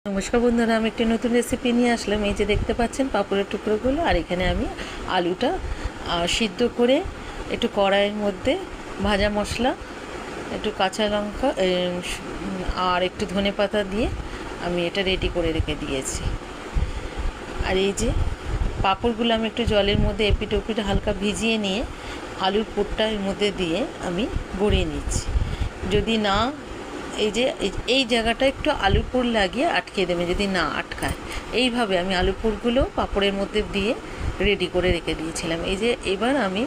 নমস্কার বন্ধুরা, আমি একটি নতুন রেসিপি নিয়ে আসলাম। এই যে দেখতে পাচ্ছেন পাঁপড়ের টুকরোগুলো, আর এখানে আমি আলুটা সিদ্ধ করে একটু কড়াইয়ের মধ্যে ভাজা মশলা, একটু কাঁচা লঙ্কা আর একটু ধনেপাতা দিয়ে আমি এটা রেডি করে রেখে দিয়েছি। আর এই যে পাঁপড়গুলো আমি একটু জলের মধ্যে এপিট ওপিট হালকা ভিজিয়ে নিয়ে আলুর পুরটা এর মধ্যে দিয়ে আমি গড়িয়ে নিচ্ছি। যদি না এই জায়গাটা একটু আলুর পুর লাগিয়ে আটকে দেবে, যদি না আটকায় এইভাবে আমি আলুর পুরগুলো পাঁপড়ের মধ্যে দিয়ে রেডি করে রেখে দিয়েছিলাম। এই যে এবার আমি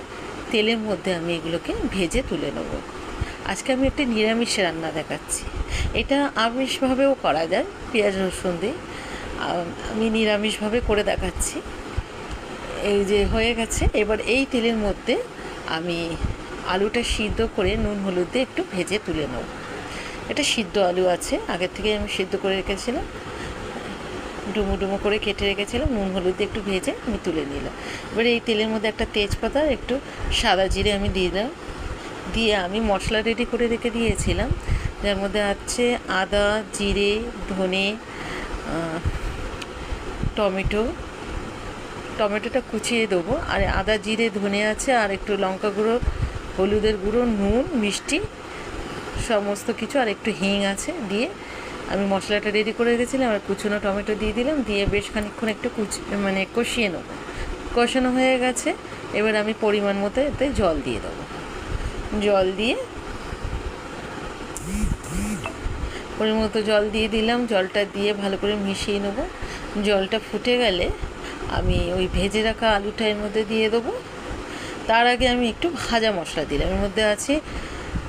তেলের মধ্যে আমি এগুলোকে ভেজে তুলে নেব। আজকে আমি একটি নিরামিষ রান্না দেখাচ্ছি। এটা আমিষভাবেও করা যায়, পেঁয়াজ রসুন দিয়ে। আমি নিরামিষভাবে করে দেখাচ্ছি। এই যে হয়ে গেছে। এবার এই তেলের মধ্যে আমি আলুটা সিদ্ধ করে নুন হলুদ দিয়ে একটু ভেজে তুলে নেব। এটা সিদ্ধ আলু আছে, আগের থেকে আমি সিদ্ধ করে রেখেছিলাম, ডুমো ডুমো করে কেটে রেখেছিলাম, নুন হলুদ দিয়ে একটু ভেজে আমি তুলে নিলাম। এবার এই তেলের মধ্যে একটা তেজপাতা, একটু সাদা জিরে আমি দিলাম, দিয়ে আমি মশলা রেডি করে রেখে দিয়েছিলাম, যার মধ্যে আছে আদা, জিরে, ধনে, টমেটোটা কুচিয়ে দেবো, আর আদা জিরে ধনে আছে, আর একটু লঙ্কা গুঁড়ো, হলুদের গুঁড়ো, নুন, মিষ্টি সমস্ত কিছু, আর একটু হিং আছে, দিয়ে আমি মশলাটা রেডি করে রেখেছিলাম। আর কুচনো টমেটো দিয়ে দিলাম, দিয়ে বেশ খানিকক্ষণ একটু কষিয়ে নেব। কষানো হয়ে গেছে। এবার আমি পরিমাণ মতো এতে জল দিয়ে দেবো। জল দিয়ে পরিমাণ মতো জল দিয়ে দিলাম। জলটা দিয়ে ভালো করে মিশিয়ে নেব। জলটা ফুটে গেলে আমি ওই ভেজে রাখা আলুটা এর মধ্যে দিয়ে দেবো। তার আগে আমি একটু ভাজা মশলা দিলাম। এর মধ্যে আছে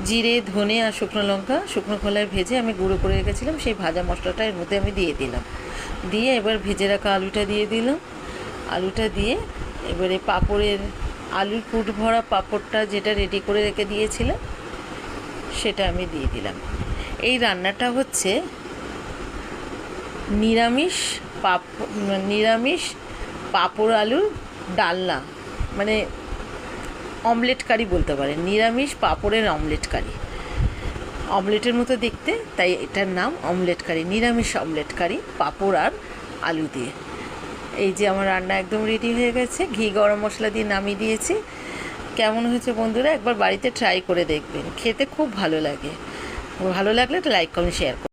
জিরে, ধনে আর শুকনো লঙ্কা শুকনো খোলায় ভেজে আমি গুঁড়ো করে রেখেছিলাম, সেই ভাজা মশলাটা এর মধ্যে আমি দিয়ে দিলাম। দিয়ে এবার ভেজে রাখা আলুটা দিয়ে দিলাম। আলুটা দিয়ে এবারে আলুর পুর ভরা পাঁপড়টা যেটা রেডি করে রেখে দিয়েছিলাম সেটা আমি দিয়ে দিলাম। এই রান্নাটা হচ্ছে নিরামিষ পাঁপড় আলুর ডালনা, মানে অমলেট কারি বলতে পারেন, নিরামিষ পাঁপড়ের অমলেট কারি। অমলেটের মতো দেখতে, তাই এটার নাম অমলেট কারি, নিরামিষ অমলেট কারি পাঁপড় আর আলু দিয়ে। এই যে আমার রান্না একদম রেডি হয়ে গেছে। ঘি গরম মশলা দিয়ে নামিয়ে দিয়েছি। কেমন হয়েছে বন্ধুরা, একবার বাড়িতে ট্রাই করে দেখবেন, খেতে খুব ভালো লাগে। ভালো লাগলে একটা লাইক কমেন্ট শেয়ার করুন।